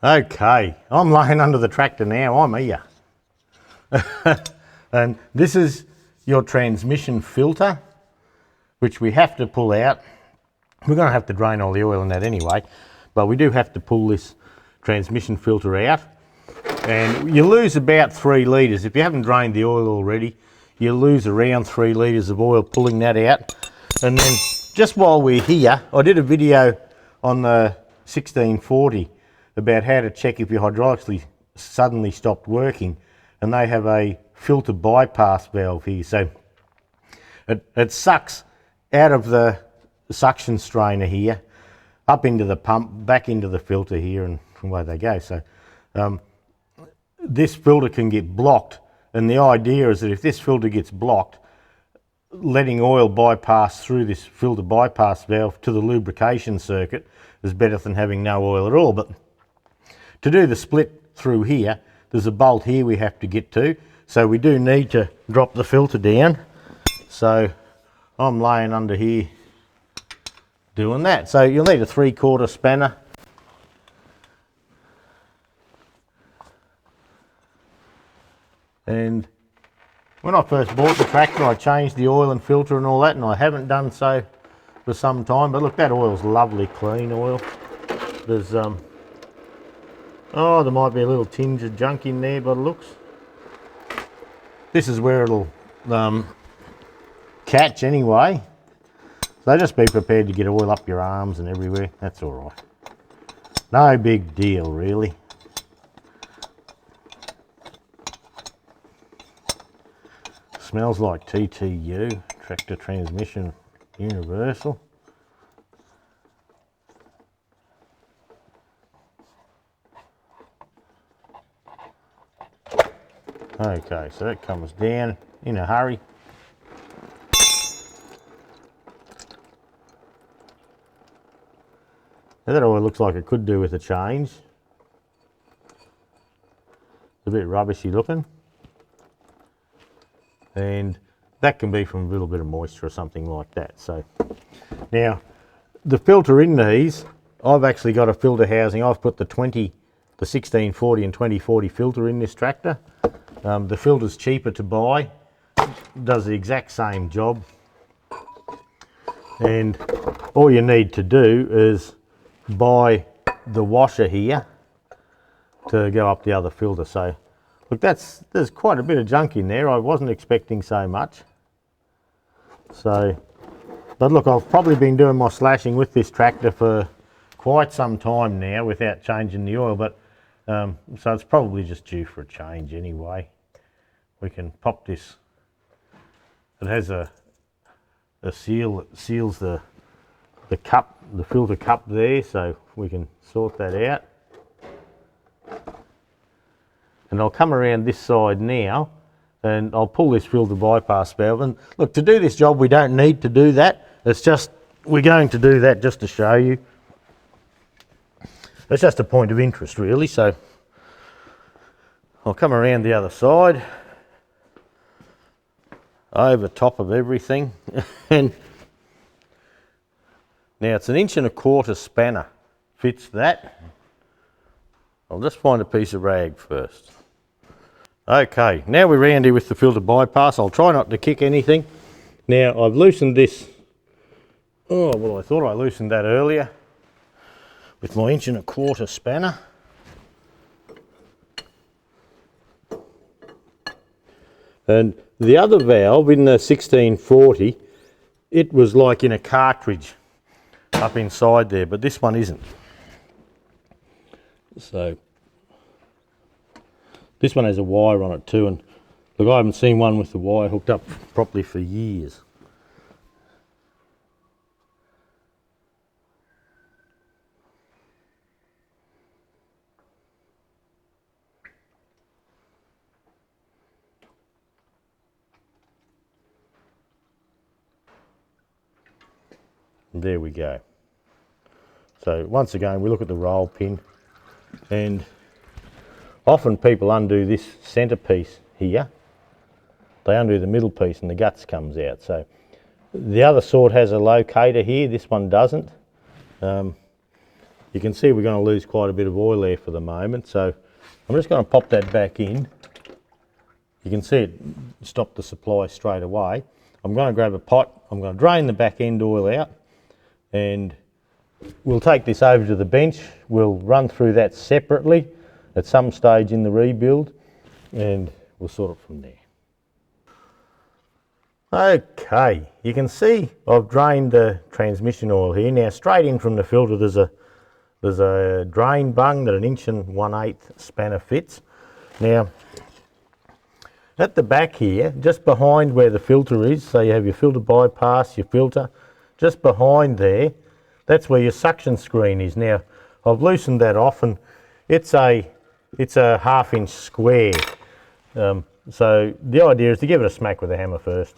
Okay, I'm laying under the tractor now, I'm here. And this is your transmission filter, which we have to pull out. We're going to have to drain all the oil in that anyway, but we do have to pull this transmission filter out. And you lose about 3 litres. If you haven't drained the oil already, you lose around 3 litres of oil pulling that out. And then just while we're here, I did a video on the 1640 about how to check if your hydraulics suddenly stopped working, and they have a filter bypass valve here. So it sucks out of the suction strainer here, up into the pump, back into the filter here, and away they go. So this filter can get blocked, and the idea is that if this filter gets blocked, letting oil bypass through this filter bypass valve to the lubrication circuit is better than having no oil at all. But to do the split through here, there's a bolt here we have to get to, so we do need to drop the filter down. So I'm laying under here doing that. So you'll need a 3/4 spanner. And when I first bought the tractor, I changed the oil and filter and all that, and I haven't done so for some time. But look, that oil's lovely clean oil. There's oh, there might be a little tinge of junk in there by the looks. This is where it'll catch anyway. So just be prepared to get oil up your arms and everywhere. That's all right. No big deal, really. Smells like TTU, tractor transmission universal. Okay, so that comes down in a hurry. Now that oil looks like it could do with a change. It's a bit rubbishy looking. And that can be from a little bit of moisture or something like that. So now the filter in these, I've actually got a filter housing. I've put the 1640 and 2040 filter in this tractor. The filter's cheaper to buy, does the exact same job, and all you need to do is buy the washer here to go up the other filter. So look, there's quite a bit of junk in there. I wasn't expecting so much. So, but look, I've probably been doing my slashing with this tractor for quite some time now without changing the oil, but so it's probably just due for a change anyway. We can pop this. It has a seal that seals the cup, the filter cup there, so we can sort that out. And I'll come around this side now and I'll pull this filter bypass valve. And look, to do this job we don't need to do that. It's just, we're going to do that just to show you. It's just a point of interest really. So I'll come around the other side, over top of everything. And now it's an 1.25" spanner, fits that. I'll just find a piece of rag first. Okay, now we're round here with the filter bypass. I'll try not to kick anything. Now I've loosened this. Oh, well, I thought I loosened that earlier with my 1.25" spanner. And the other valve in the 1640, it was like in a cartridge up inside there, but this one isn't. So this one has a wire on it too, and look, I haven't seen one with the wire hooked up properly for years. And there we go. So once again, we look at the roll pin, and often people undo this centre piece here. They undo the middle piece and the guts comes out. So the other sort has a locator here, this one doesn't. You can see we're going to lose quite a bit of oil there for the moment, so I'm just going to pop that back in. You can see it stopped the supply straight away. I'm going to grab a pot, I'm going to drain the back end oil out, and we'll take this over to the bench. We'll run through that separately at some stage in the rebuild, and we'll sort it from there. Okay, you can see I've drained the transmission oil here. Now straight in from the filter there's a drain bung that an 1 1/8 spanner fits. Now at the back here, just behind where the filter is, so you have your filter bypass, your filter, just behind there, that's where your suction screen is. Now I've loosened that off, and it's a 1/2 inch square. So the idea is to give it a smack with a hammer first,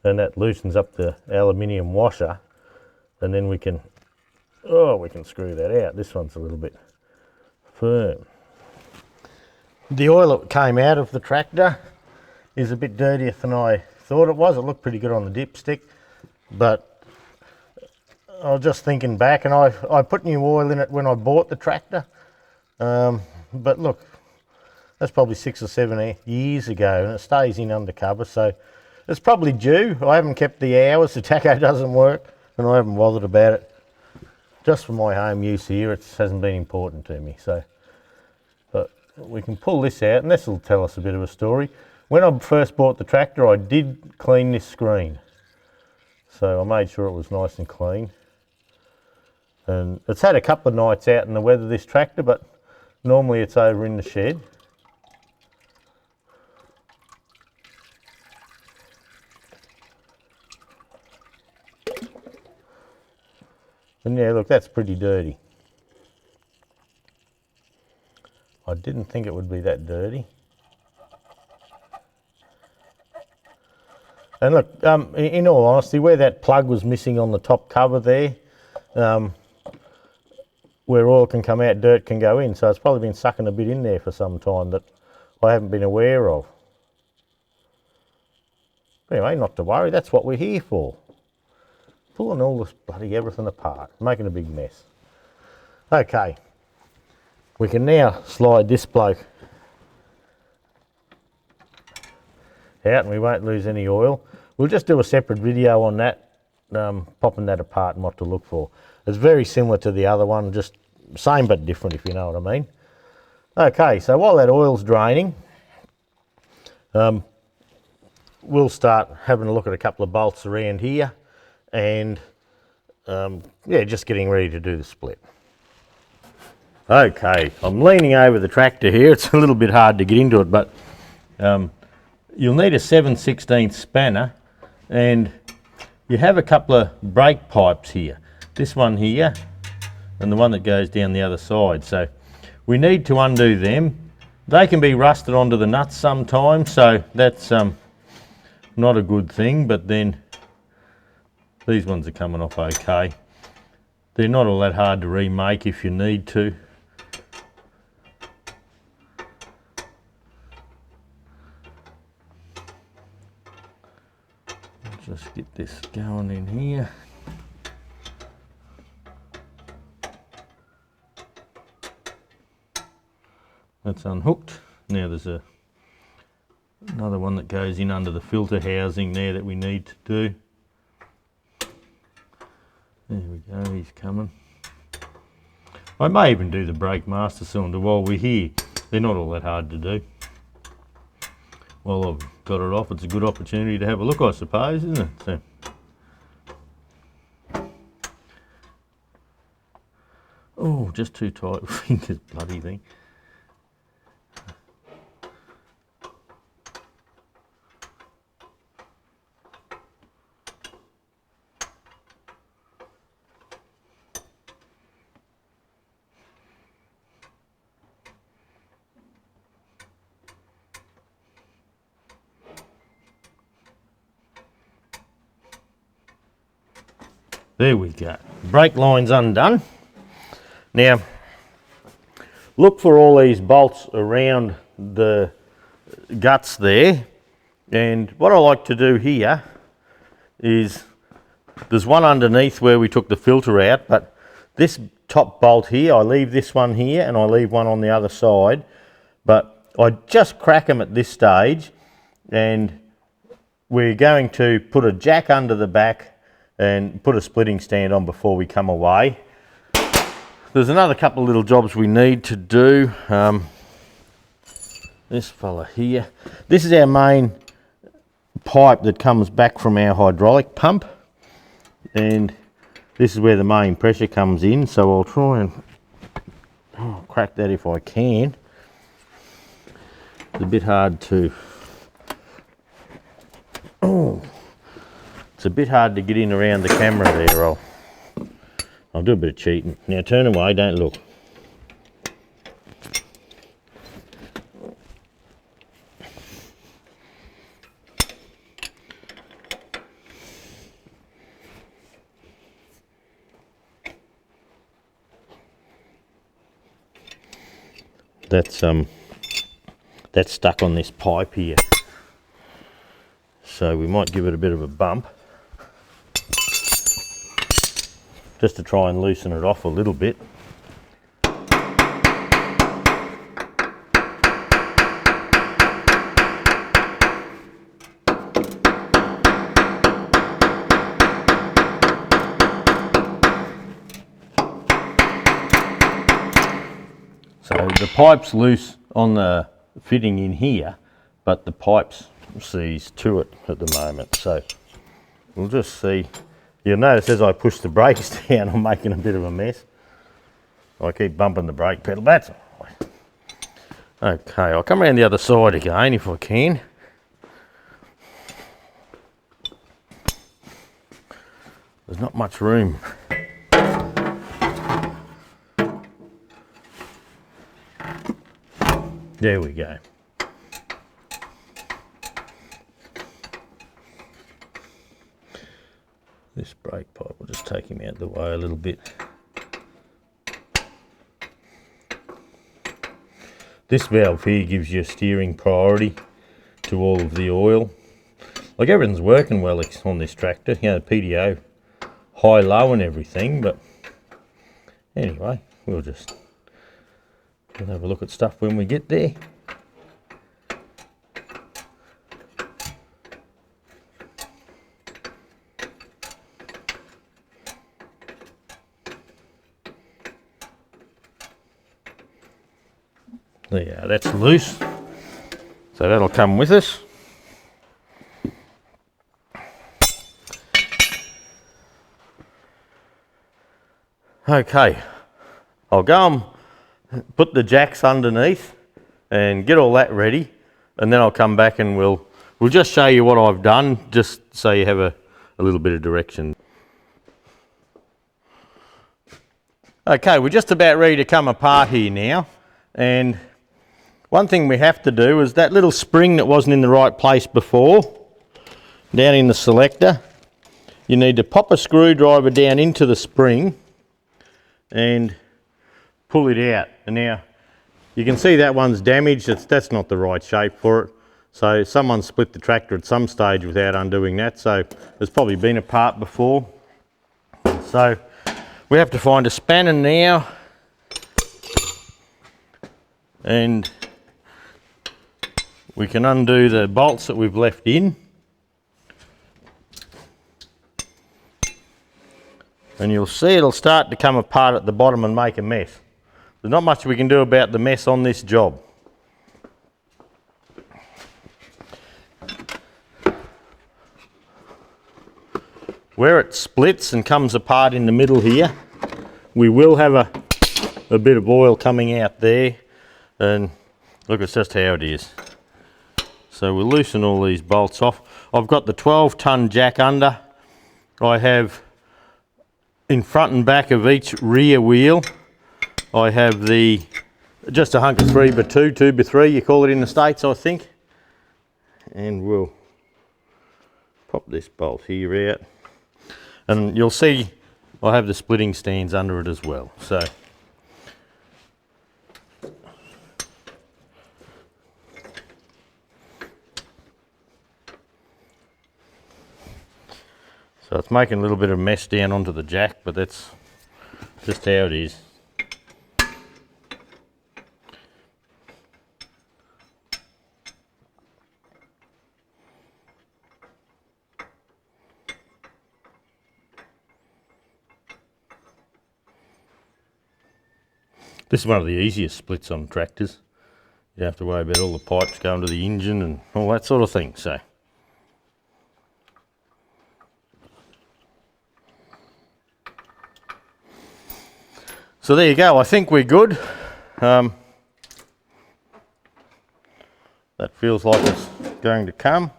and that loosens up the aluminium washer, and then we can screw that out. This one's a little bit firm. The oil that came out of the tractor is a bit dirtier than I thought it was. It looked pretty good on the dipstick, but I was just thinking back, and I put new oil in it when I bought the tractor, but look, that's probably 6 or 7 years ago, and it stays in undercover, so it's probably due. I haven't kept the hours, the tacho doesn't work, and I haven't bothered about it. Just for my home use here, it hasn't been important to me. So, but we can pull this out, and this will tell us a bit of a story. When I first bought the tractor, I did clean this screen. So I made sure it was nice and clean. And it's had a couple of nights out in the weather, this tractor, but normally it's over in the shed. And yeah, look, that's pretty dirty. I didn't think it would be that dirty. And look, in all honesty, where that plug was missing on the top cover there, where oil can come out, dirt can go in, so it's probably been sucking a bit in there for some time that I haven't been aware of. Anyway, not to worry, that's what we're here for. Pulling all this bloody everything apart, making a big mess. Okay, we can now slide this bloke out and we won't lose any oil. We'll just do a separate video on that, popping that apart and what to look for. It's very similar to the other one, just same but different, if you know what I mean. Okay, so while that oil's draining, we'll start having a look at a couple of bolts around here, and yeah, just getting ready to do the split. Okay, I'm leaning over the tractor here. It's a little bit hard to get into it, but you'll need a 7/16 spanner, and you have a couple of brake pipes here. This one here, and the one that goes down the other side. So we need to undo them. They can be rusted onto the nuts sometimes, so that's not a good thing, but then these ones are coming off okay. They're not all that hard to remake if you need to. Just get this going in here. That's unhooked. Now there's another one that goes in under the filter housing there that we need to do. There we go, he's coming. I may even do the brake master cylinder while we're here. They're not all that hard to do. While I've got it off, it's a good opportunity to have a look, I suppose, isn't it? So, oh, just too tight with fingers, bloody thing. There we go. Brake line's undone. Now, look for all these bolts around the guts there. And what I like to do here is, there's one underneath where we took the filter out, but this top bolt here. I leave this one here and I leave one on the other side, but I just crack them at this stage, and we're going to put a jack under the back and put a splitting stand on before we come away. There's another couple of little jobs we need to do. This fella here, this is our main pipe that comes back from our hydraulic pump, and this is where the main pressure comes in, so I'll try and crack that if I can. It's a bit hard to, it's a bit hard to get in around the camera there. I'll do a bit of cheating. Now turn away, don't look. That's stuck on this pipe here, so we might give it a bit of a bump just to try and loosen it off a little bit. So the pipe's loose on the fitting in here, but the pipe's seized to it at the moment. So we'll just see. You'll notice as I push the brakes down, I'm making a bit of a mess. I keep bumping the brake pedal, that's all right. Okay, I'll come around the other side again if I can. There's not much room. There we go. This brake pipe will just take him out of the way a little bit. This valve here gives you steering priority to all of the oil. Like everything's working well on this tractor, you know, the PDO high, low and everything, but anyway, we'll have a look at stuff when we get there. There you go, that's loose, so that'll come with us. Okay, I'll go and put the jacks underneath and get all that ready, and then I'll come back and we'll just show you what I've done, just so you have a little bit of direction. Okay, we're just about ready to come apart here now, and one thing we have to do is that little spring that wasn't in the right place before, down in the selector, you need to pop a screwdriver down into the spring and pull it out. And now you can see that one's damaged. That's not the right shape for it. So someone split the tractor at some stage without undoing that. So it's probably been apart before. So we have to find a spanner now, and we can undo the bolts that we've left in. And you'll see it'll start to come apart at the bottom and make a mess. There's not much we can do about the mess on this job. Where it splits and comes apart in the middle here, we will have a bit of oil coming out there, and look, it's just how it is. So we'll loosen all these bolts off. I've got the 12-ton jack under. I have in front and back of each rear wheel, I have just a hunk of 3x2, 2x3, you call it in the States, I think. And we'll pop this bolt here out. And you'll see I have the splitting stands under it as well. So it's making a little bit of mess down onto the jack, but that's just how it is. This is one of the easiest splits on tractors. You don't have to worry about all the pipes going to the engine and all that sort of thing. So there you go, I think we're good. That feels like it's going to come.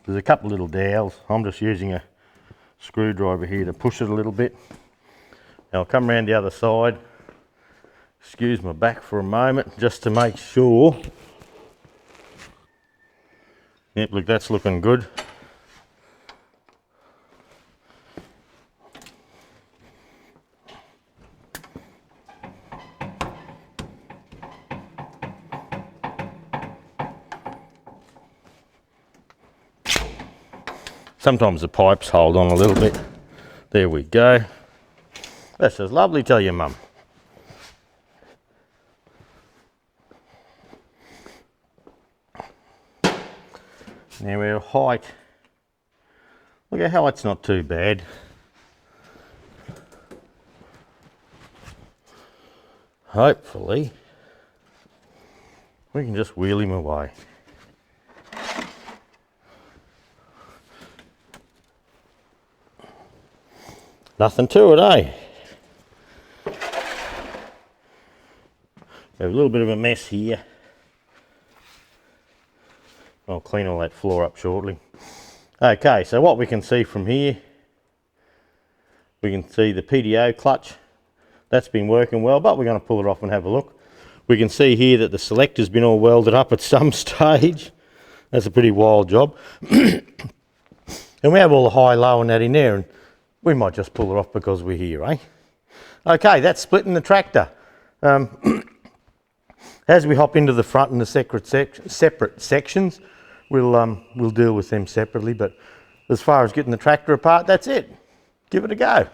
There's a couple little dowels. I'm just using a screwdriver here to push it a little bit. Now I'll come around the other side. Excuse my back for a moment just to make sure. Yep, look, that's looking good. Sometimes the pipes hold on a little bit. There we go. That's just lovely, tell your mum. Now our height, look at how it's not too bad. Hopefully, we can just wheel him away. Nothing to it, eh? We have a little bit of a mess here. I'll clean all that floor up shortly. Okay, so what we can see from here, we can see the PDO clutch. That's been working well, but we're going to pull it off and have a look. We can see here that the selector's been all welded up at some stage. That's a pretty wild job. And we have all the high, low and that in there, and we might just pull it off because we're here, eh? Okay, that's splitting the tractor. As we hop into the front and the separate sections, we'll deal with them separately, but as far as getting the tractor apart, that's it. Give it a go.